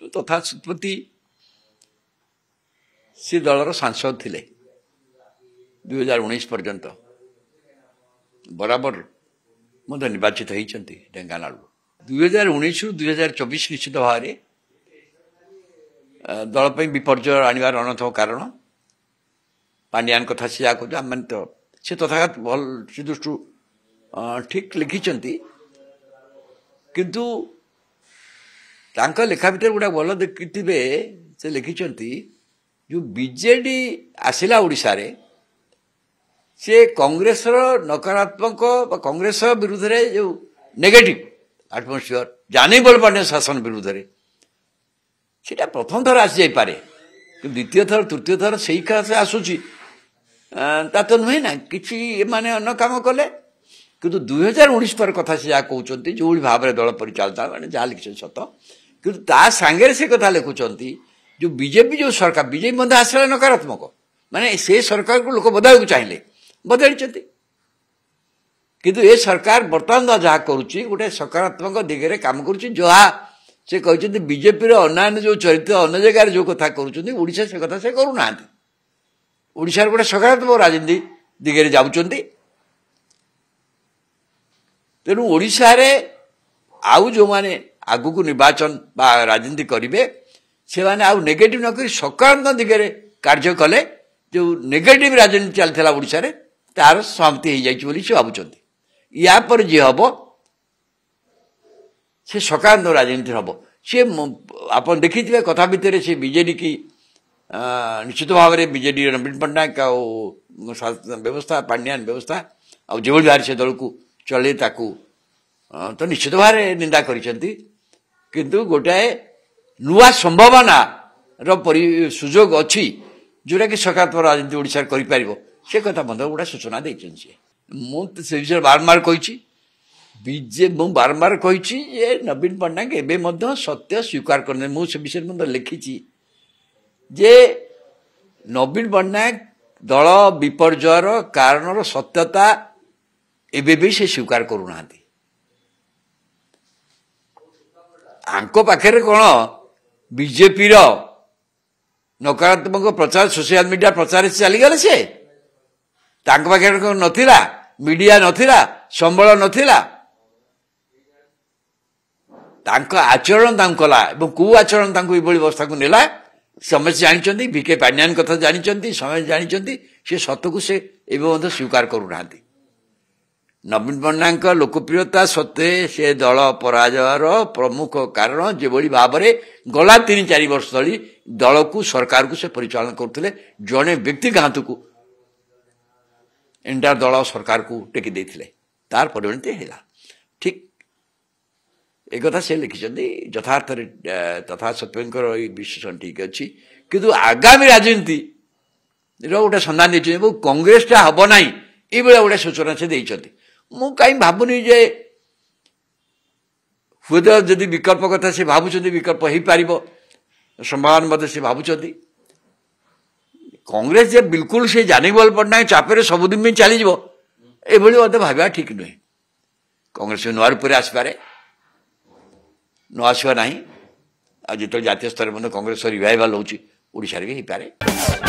तथा सत्पति सी दलर सांसद थिले 2019 पर्यंत बराबर मध्य निर्वाचित होती ढेंकानाल 2019 रु 2024 निश्चित भाव में दल विपर्जय आनबार अन्यतम कारण पांड्यान कथा से कह आम तो सी तथा भल से दृष्टि ठीक लिखिं किंतु लेखा भितर गोटे भल देखिथे से लिखिं जो बीजेडी आसला ओडिशा रे से कांग्रेस नकारात्मक कांग्रेस विरुद्ध रे जो नेगेटिव एटमोस्फियर जानी बल पाने शासन विरुद्ध रे सेटा प्रथम थर आसी जाई पारे कि द्वितीय थर तृतीय थर सही का से आसुची ता तो नुहे ना किछि माने अन्य काम कले किंतु 2019 पर कथा से जा कहउचंती जो भाव रे दल परिचालना माने जा लिखछ सत किंतु ता सांगे से कथा लिखुचंती जो बीजेपी जो सरकार बीजेपी मध्य आसला नकारात्मक माने से सरकार को लोक बदल को चाहिए बदली किंतु ये सरकार बर्तमान जहाँ करुच्ची गोटे सकारात्मक दिगरे काम करुच्ची जहाँ से कहते बीजेपी अन्यान्य जो चरित्र अन्य जगह जो कथा करुच्चा से कथा से करूना ओडिशा गोटे सकारात्मक राजनीति दिगरे जाउचंती तेणु ओडिशा रे आउ जो माने आगु को निर्वाचन बा राजनीति करिवे से माने आउ नेगेटिव न करी सकारात्मक दिगरे कार्य कले जो नेगेटिव राजनीति चलता ओडिशा रे तार समाप्ति हो जाइए बोली से भावुंट या पर जी हम से सकारात्मक राजनीति हम सी आप देखिए कथा भितर से बीजेडी की निश्चित भाव में बीजेडी नवीन पट्टनायक व्यवस्था पांड्यान व्यवस्था आ जो भाव से दल को चले तो निश्चित भाव में निंदा किंतु गोटाए नुआ संभावना सुजोग अच्छी जोटा कि सकारात्मक राजनीति ओडिशा कर से कथा मत गोटे सूचना देते मुझे विषय बारंबार कही बारंबार कही नवीन पट्टनायक एवं सत्य स्वीकार करने मुझे विषय में लिखी जे नवीन पट्टनायक दल विपर्जयर कारण सत्यता एवं भी से स्वीकार करूना आंको पाखे कौन बीजेपी नकारात्मक प्रचार सोशल मीडिया प्रचार चलीगले से पाखे नथिला मीडिया नथिला संबल नथिला आचरण कला कौ आचरण व्यवस्था को नेला समस्त जानते भिके पांड्यान कथा जानते समस्त जानते से सत को से एवं स्वीकार करूना नवीन पट्टनायक लोकप्रियता सत्वे से दल पराजयर प्रमुख कारण जो भाव में गला 3-4 वर्ष तली दल को सरकार को से परिचालन करते जड़े व्यक्ति घात को एंटायर दल सरकार को टेकी देथिले तार परिणति है ठीक एक कथा से लिखिं यथार्थ तथा सत्यंकर विश्लेषण ठीक अच्छी किंतु आगामी राजनीति गोटे संधान देते कांग्रेस टा हम ना ये गोटे सूचना से देते मु कहीं भावुनी जे हूँ जदि विकल्प कथा से भावुं विकल्प हो पार संभावना मत से भावुं कांग्रेस जे बिल्कुल से जानीबल पट्टनायक चापे सबुदिन में चलीज ये मत भावा ठीक नुहे कांग्रेस नुआ रूप से आसपे न आसवा ना आज जो जातीय स्तर में कांग्रेस रिवाइवाल होगी भी हो पारे।